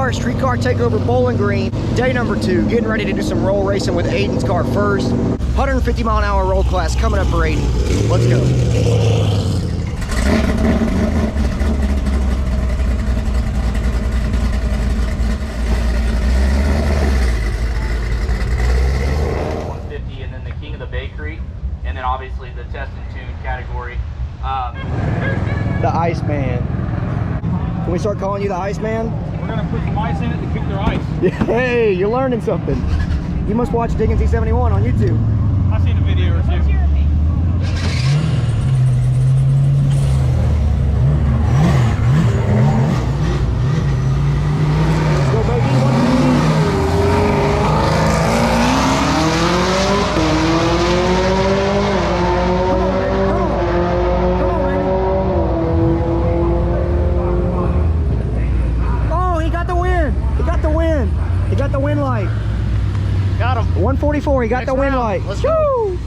are at Streetcar Takeover Bowling Green, day number 2, getting ready to do some roll racing with Aden's car first. 150 mile an hour roll class coming up for Aden. Let's go. And then the king of the bakery, and then obviously the test and tune category. The Iceman. Can we start calling you the Iceman? We're gonna put some ice in it to keep their ice. Hey, you're learning something. You must watch Diggins E71 on YouTube. I've seen a video or two. The wind light. Got him. 144, he got Next the wind round. light. Let's go.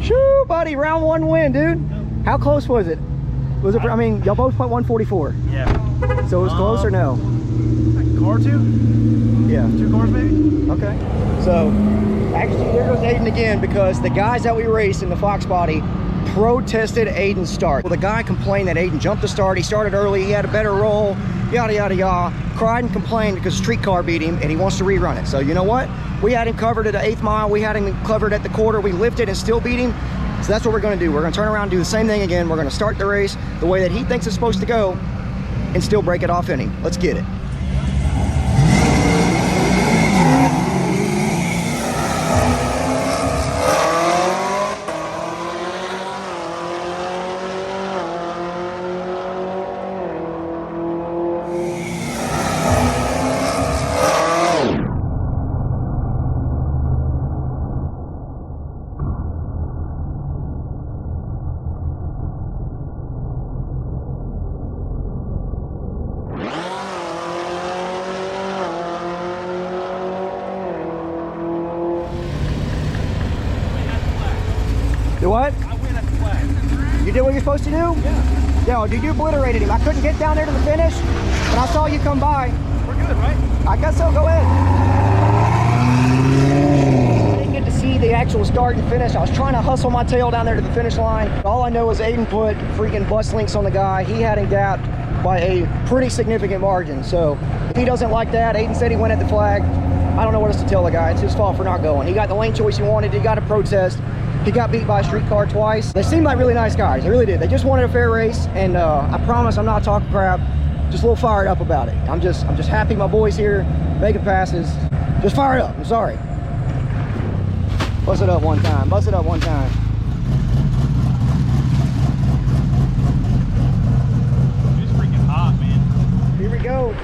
Shoo, buddy, round 1 win, dude. How close was it? Was it, I mean, y'all both went 144. Yeah. So it was close or no? Car 2? Yeah. 2 cars maybe? Okay. So, actually, there goes Aden again because the guys that we raced in the Fox Body protested Aden's start. Well, the guy complained that Aden jumped the start. He started early. He had a better roll. Yada, yada, yada. Cried and complained because Streetcar beat him and he wants to rerun it. So you know what? We had him covered at the 8th mile. We had him covered at the quarter. We lifted and still beat him. So that's what we're going to do. We're going to turn around and do the same thing again. We're going to start the race the way that he thinks it's supposed to go and still break it off in him. Let's get it. Do what? I win at the flag. You did what you're supposed to do? Yeah. Yeah, dude, you obliterated him. I couldn't get down there to the finish, but I saw you come by. We're good, right? I guess so, go ahead. I didn't get to see the actual start and finish. I was trying to hustle my tail down there to the finish line. All I know is Aden put freaking bus links on the guy. He had him gapped by a pretty significant margin. So if he doesn't like that, Aden said he went at the flag. I don't know what else to tell the guy. It's his fault for not going. He got the lane choice he wanted. He got a protest. He got beat by a streetcar twice. They seemed like really nice guys. They really did. They just wanted a fair race, and I promise I'm not talking crap. Just a little fired up about it. I'm just happy my boy's here, making passes. Just fired up. I'm sorry. Bust it up one time. Bust it up one time. It's freaking hot, man. Here we go.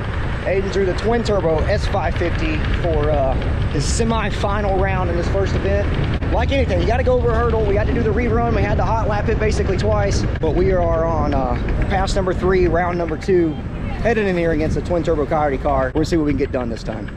Aden drew the twin turbo S550 for his semi-final round in this first event. Like anything, you got to go over a hurdle. We had to do the rerun. We had to hot lap it basically twice. But we are on pass number 3, round number 2, headed in here against the twin turbo Coyote car. We're gonna see what we can get done this time.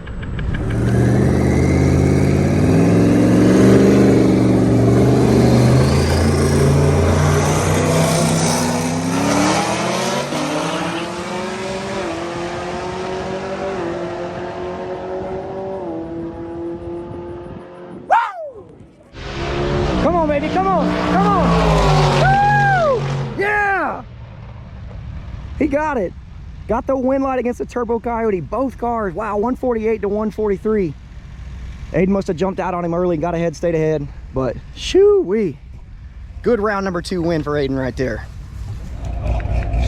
Come on, baby, come on, come on. Woo! Yeah! He got it. Got the wind light against the Turbo Coyote, both cars. Wow, 148 to 143. Aden must have jumped out on him early and got ahead, stayed ahead. But shoo-wee. Good round number 2 win for Aden right there.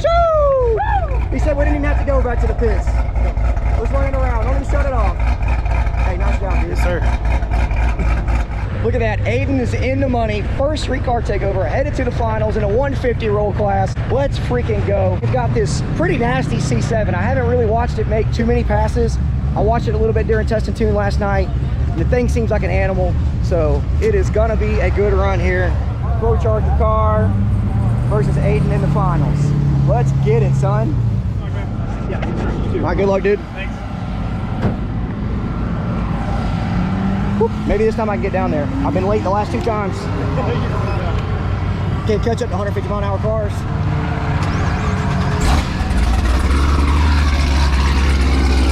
Shoo! He said we didn't even have to go back to the pits. Let's run it around. Don't even shut it off. Hey, nice job, dude. Yes, sir. Look at that. Aden is in the money. First streetcar takeover, headed to the finals in a 150 roll class. Let's freaking go. We've got this pretty nasty C7. I haven't really watched it make too many passes. I watched it a little bit during test and tune last night. And the thing seems like an animal. So it is gonna be a good run here. Pro Charger car versus Aden in the finals. Let's get it, son. Yeah, sure. You too. All right, good luck, dude. Thanks. Whew, maybe this time I can get down there. I've been late the last 2 times. Can't catch up to 150 mile an hour cars.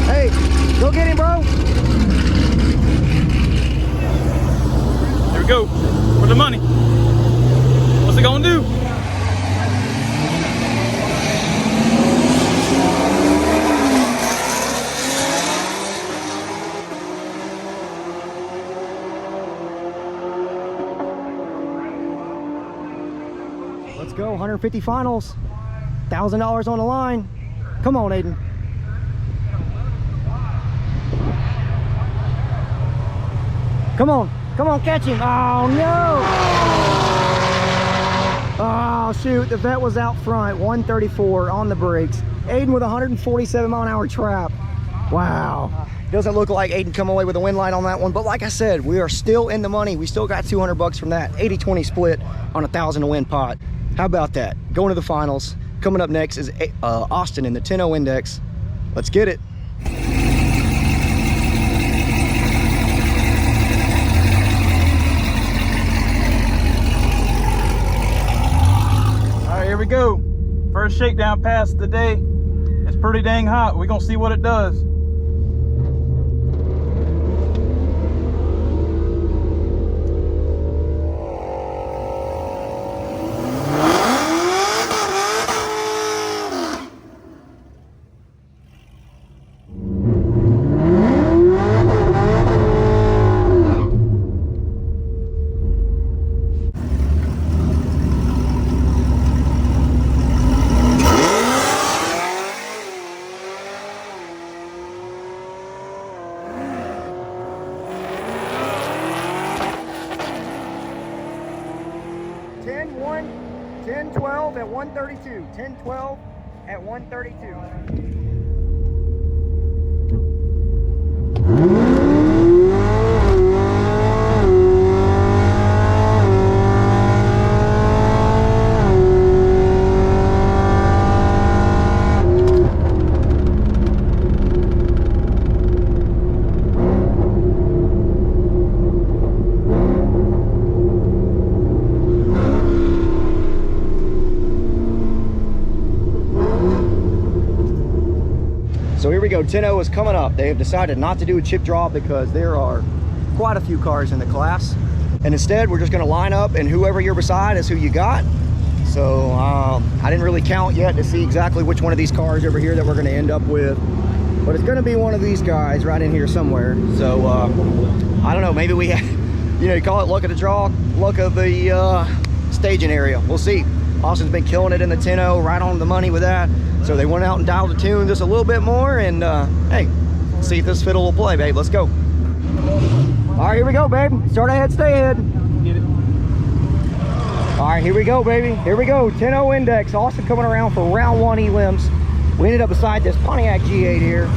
Hey, go get him, bro. There we go. For the money. What's it gonna do? Let's go, 150 finals. $1,000 on the line. Come on, Aden. Come on, come on, catch him. Oh, no. Oh, shoot, the vet was out front. 134 on the brakes. Aden with 147 mile an hour trap. Wow. Doesn't look like Aden come away with a win line on that one, but like I said, we are still in the money. We still got 200 bucks from that. 80-20 split on a 1,000 to win pot. How about that? Going to the finals. Coming up next is Austin in the 10-0 index. Let's get it. All right, here we go. First shakedown pass of the day. It's pretty dang hot. We're gonna see what it does. At 132, 10-12 at 132. So here we go, 10-0 is coming up. They have decided not to do a chip draw because there are quite a few cars in the class. And instead, we're just gonna line up and whoever you're beside is who you got. So I didn't really count yet to see exactly which one of these cars over here that we're gonna end up with. But it's gonna be one of these guys right in here somewhere. So I don't know, maybe we, you know, you call it luck of the draw, luck of the staging area. We'll see. Austin's been killing it in the 10-0, right on the money with that. So they went out and dialed the tune just a little bit more, and hey, see if this fiddle will play, babe. Let's go. All right, here we go, babe. Start ahead, stay ahead. Get it. All right, here we go, baby. Here we go, 10-0 index. Austin coming around for round 1 ELIMS. We ended up beside this Pontiac G8 here.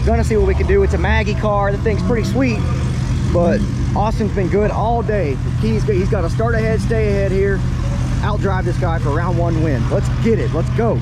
Gonna see what we can do. It's a Maggie car. The thing's pretty sweet, but Austin's been good all day. He's got to start ahead, stay ahead here. Outdrive this guy for round 1 win. Let's get it. Let's go.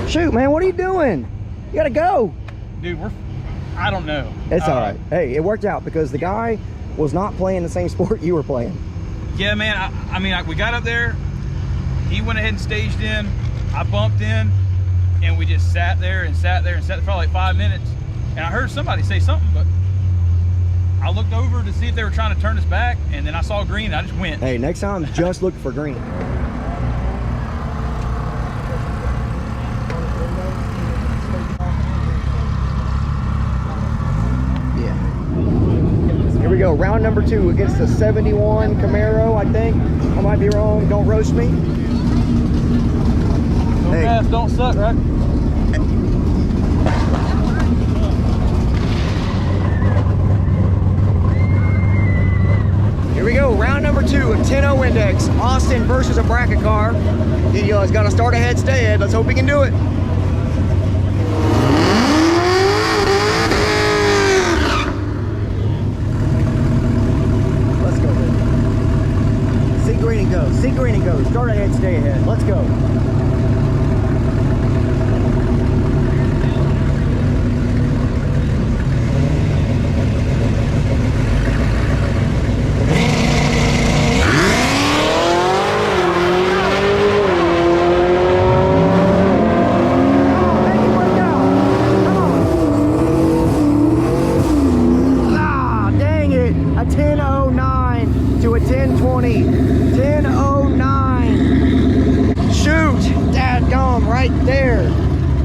Shoot, man, what are you doing? You gotta go. Dude, I don't know. It's all right. Hey, it worked out because the guy was not playing the same sport you were playing. Yeah, man, I mean, we got up there, he went ahead and staged in, I bumped in, and we just sat there and sat there and sat there for like 5 minutes. And I heard somebody say something, but I looked over to see if they were trying to turn us back, and then I saw green and I just went. Hey, next time, just look for green. Here we go, round number 2 against the 71 Camaro, I think. I might be wrong, don't roast me. Don't pass, don't suck, right? Here we go, round number 2 of 10-0 index. Austin Austin versus a bracket car. He's got to start ahead, stay ahead. Let's hope he can do it. Let's go, baby. See green and go. See green and go. Start ahead, stay ahead. Let's go.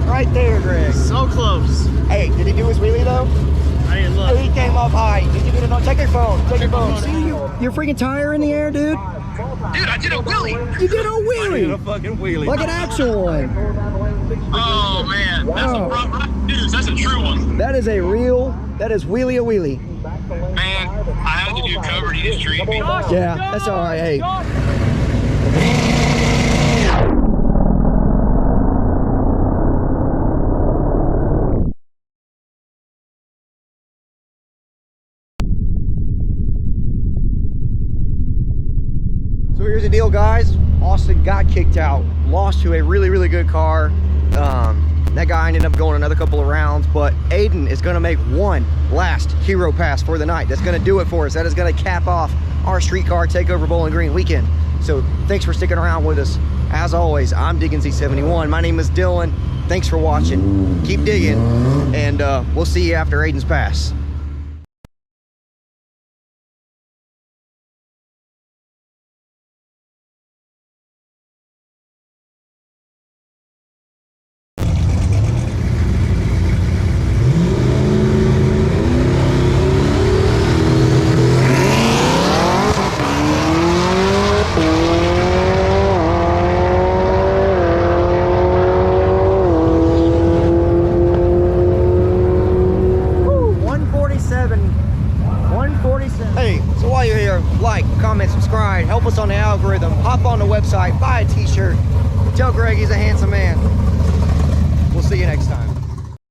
Right there, Greg. So close. Hey, did he do his wheelie though? I didn't look. He came up high. Did you get it on? Take your phone. Take your phone. See your freaking tire in the air, dude? Dude, I did a wheelie. You did a wheelie. I did a fucking wheelie. Like an actual one. Oh man, that's a rough news. That's a true one. That is a real. That is wheelie a wheelie. Man, I had to do cover. He just treated me. Yeah, that's all right. Hey. So here's the deal, guys. Austin got kicked out, lost to a really, really good car. That guy ended up going another couple of rounds, but Aden is gonna make one last hero pass for the night. That's gonna do it for us. That is gonna cap off our streetcar takeover Bowling Green weekend. So thanks for sticking around with us. As always, I'm Diggin Z71. My name is Dylan. Thanks for watching. Keep digging, and we'll see you after Aden's pass. Hey, so while you're here, like, comment, subscribe, help us on the algorithm, hop on the website, buy a t-shirt, tell Greg he's a handsome man. We'll see you next time.